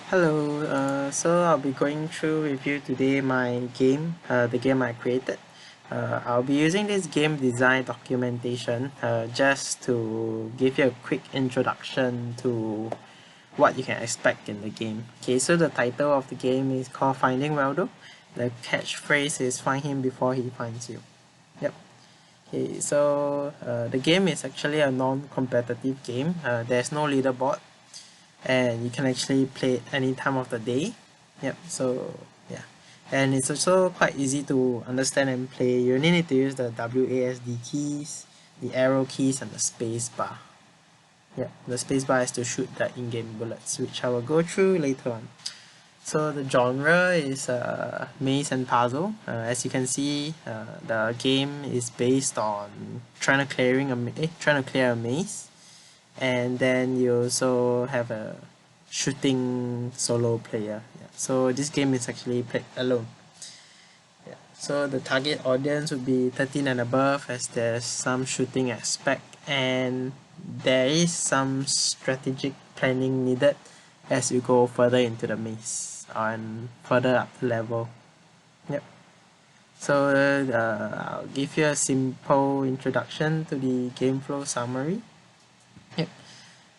Hello, so I'll be going through with you today my game, the game I created. I'll be using this game design documentation just to give you a quick introduction to what you can expect in the game. Okay, so the title of the game is called Finding Waldo. The catchphrase is find him before he finds you. Yep. Okay, so the game is actually a non-competitive game. There's no leaderboard and you can actually play it any time of the day. Yep, so yeah, and it's also quite easy to understand and play. You only need to use the WASD keys, the arrow keys, and the space bar. Yep, the space bar is to shoot the in-game bullets, which I will go through later on. So the genre is maze and puzzle. As you can see, the game is based on trying to clear a maze, and then you also have a shooting solo player. Yeah. So this game is actually played alone. Yeah. So the target audience would be 13 and above, as there's some shooting aspect and there is some strategic planning needed as you go further into the maze and further up the level. Yep. So I'll give you a simple introduction to the game flow summary. Yep.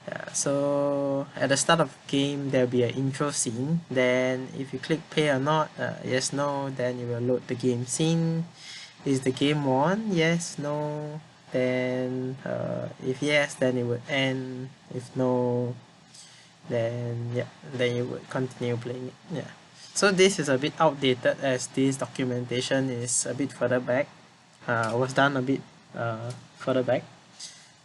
Yeah, so at the start of game there'll be an intro scene. Then if you click play or not, yes, no, then you will load the game scene. Is the game on? Yes, no. Then if yes, then it would end. If no, then yeah, then you would continue playing it. Yeah. So this is a bit outdated as this documentation is a bit further back. Was done a bit further back.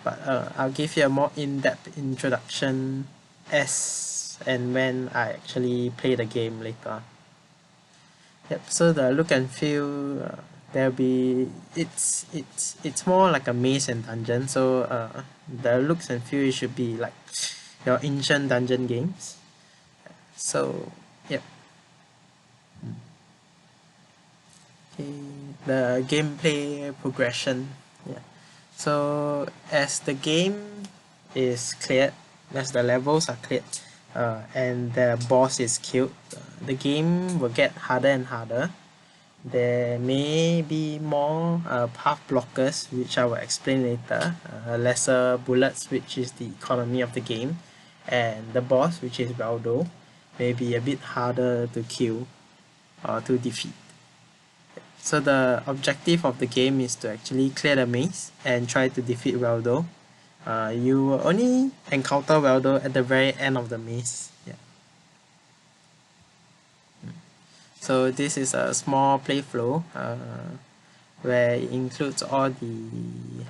But I'll give you a more in-depth introduction as and when I actually play the game later on. Yep, so the look and feel, there'll be it's more like a maze and dungeon. So the looks and feel should be like your ancient dungeon games. So yep. Okay, the gameplay progression. Yeah. So as the game is cleared, as the levels are cleared, and the boss is killed, the game will get harder and harder. There may be more path blockers, which I will explain later, lesser bullets, which is the economy of the game, and the boss, which is Waldo, may be a bit harder to kill or to defeat. So the objective of the game is to actually clear the maze and try to defeat Waldo. You will only encounter Waldo at the very end of the maze. Yeah. So this is a small playflow where it includes all the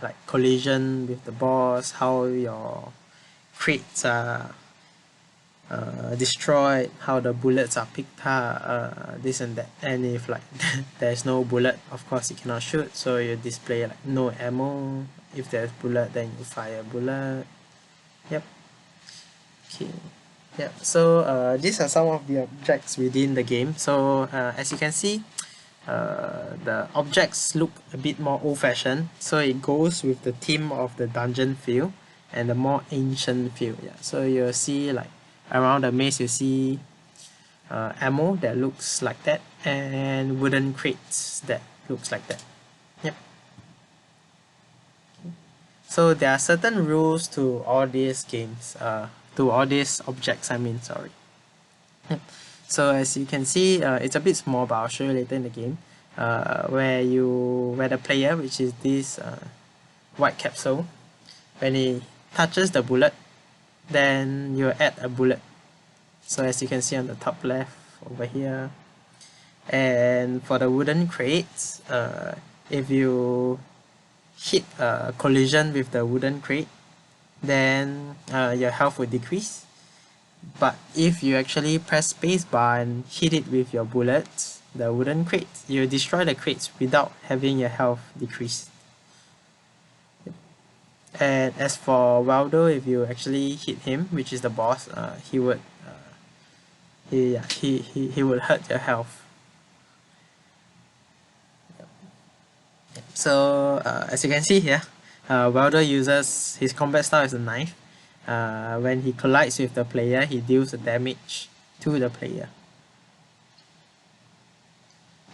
like collision with the boss, how your crates are destroyed, how the bullets are picked up, this and that. And if like there's no bullet, of course you cannot shoot, so you display like no ammo. If there's bullet, then you fire bullet. Yep. Okay. Yep. So these are some of the objects within the game. So as you can see, the objects look a bit more old-fashioned, so it goes with the theme of the dungeon feel and the more ancient feel. Yeah. So you'll see like around the maze you see ammo that looks like that and wooden crates that looks like that. Yep. So there are certain rules to all these games, to all these objects I mean, sorry. Yep. So as you can see, it's a bit small, but I'll show you later in the game, where the player, which is this white capsule, when he touches the bullet, then you add a bullet. So as you can see on the top left over here, and for the wooden crates, if you hit a collision with the wooden crate, then your health will decrease. But if you actually press spacebar and hit it with your bullets, the wooden crates, you destroy the crates without having your health decrease. And as for Waldo, if you actually hit him, which is the boss, he would he would hurt your health. So as you can see here, Waldo uses his combat style as a knife. When he collides with the player, he deals the damage to the player.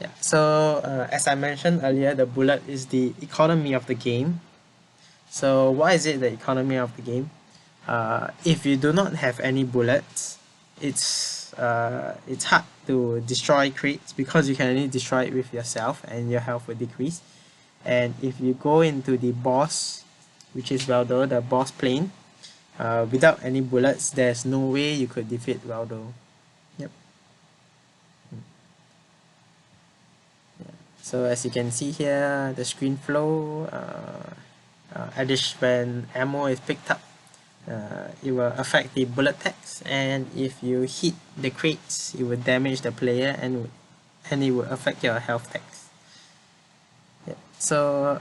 Yeah, so as I mentioned earlier, the bullet is the economy of the game. So why is it the economy of the game? If you do not have any bullets, it's hard to destroy crates because you can only destroy it with yourself and your health will decrease. And if you go into the boss, which is Weldo, the boss plane, without any bullets, there's no way you could defeat Weldo. Yep. So as you can see here, the screen flow, when ammo is picked up, it will affect the bullet text, and if you hit the crates, it will damage the player and it will affect your health text. Yeah. So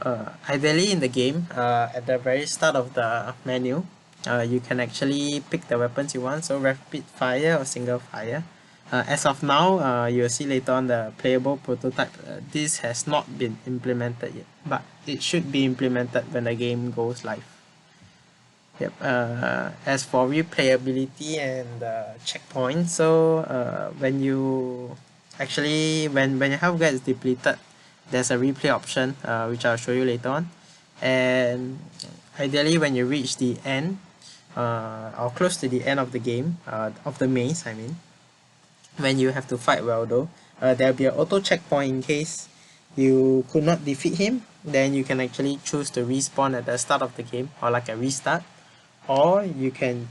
ideally in the game, at the very start of the menu, you can actually pick the weapons you want, so rapid fire or single fire. As of now, you'll see later on the playable prototype, this has not been implemented yet, but it should be implemented when the game goes live. Yep. As for replayability and checkpoint, so when you actually when your health gets depleted, there's a replay option, which I'll show you later on. And ideally, when you reach the end, or close to the end of the game, of the maze, I mean, when you have to fight Weldo, there'll be an auto checkpoint in case you could not defeat him. Then you can actually choose to respawn at the start of the game, or like a restart, or you can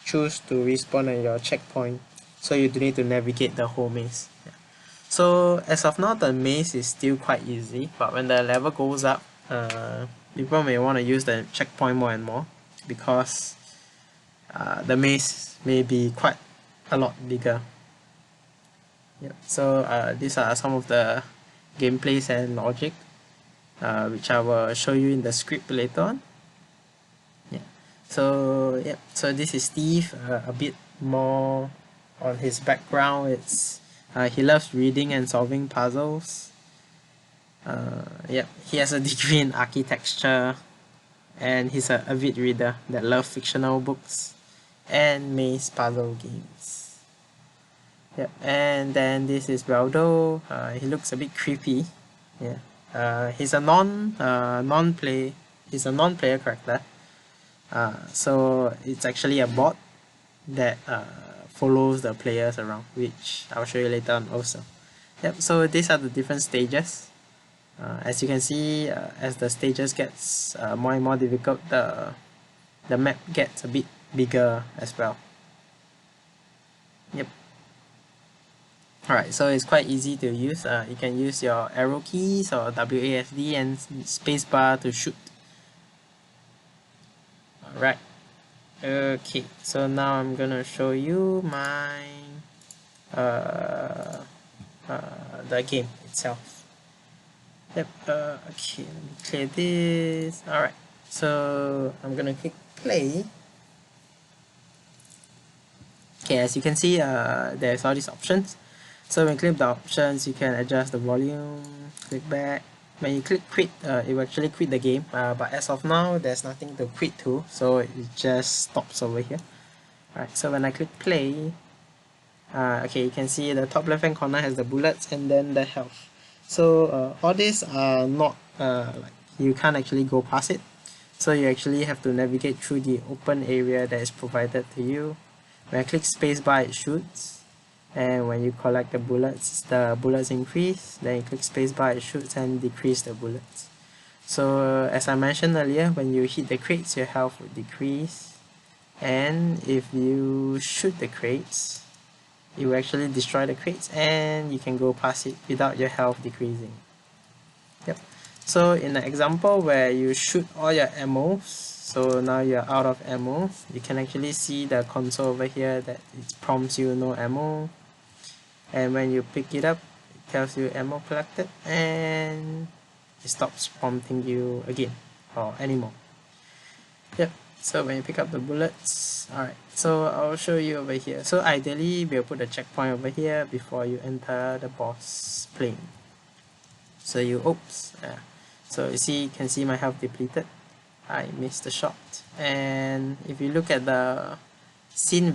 choose to respawn at your checkpoint, so you don't need to navigate the whole maze. Yeah. So as of now, the maze is still quite easy, but when the level goes up, people may want to use the checkpoint more and more, because the maze may be quite a lot bigger. Yep. So these are some of the gameplays and logic, which I will show you in the script later on. Yeah. So yeah. So this is Steve. A bit more on his background. It's he loves reading and solving puzzles. Yep. He has a degree in architecture, and he's an avid reader that loves fictional books and maze puzzle games. Yep. And then this is Weldo. He looks a bit creepy. Yeah. He's a he's a non-player character. So it's actually a bot that follows the players around, which I'll show you later on also. Yep. So these are the different stages. As you can see, as the stages gets more and more difficult, the map gets a bit bigger as well. Yep. Alright, so it's quite easy to use. You can use your arrow keys or WASD and spacebar to shoot. Alright. Okay, so now I'm gonna show you my the game itself. Yep. Okay, let me clear this. Alright, so I'm gonna click play. Okay, as you can see, there's all these options. So when you click the options, you can adjust the volume, click back. When you click quit, it will actually quit the game, but as of now, there's nothing to quit to, so it just stops over here. Alright, so when I click play, okay, you can see the top left hand corner has the bullets and then the health. So all these are not, like, you can't actually go past it, so you actually have to navigate through the open area that is provided to you. When I click spacebar, it shoots, and when you collect the bullets increase. Then you click spacebar, it shoots and decrease the bullets. So as I mentioned earlier, when you hit the crates, your health will decrease, and if you shoot the crates, it will actually destroy the crates and you can go past it without your health decreasing. Yep. So in the example where you shoot all your ammo, so now you're out of ammo, you can actually see the console over here that it prompts you no ammo, and when you pick it up, it tells you ammo collected, and it stops prompting you again or anymore. Yep. So when you pick up the bullets, alright, so I'll show you over here. So ideally, we'll put a checkpoint over here before you enter the boss plane. So so you can see my health depleted. I missed the shot. And if you look at the scene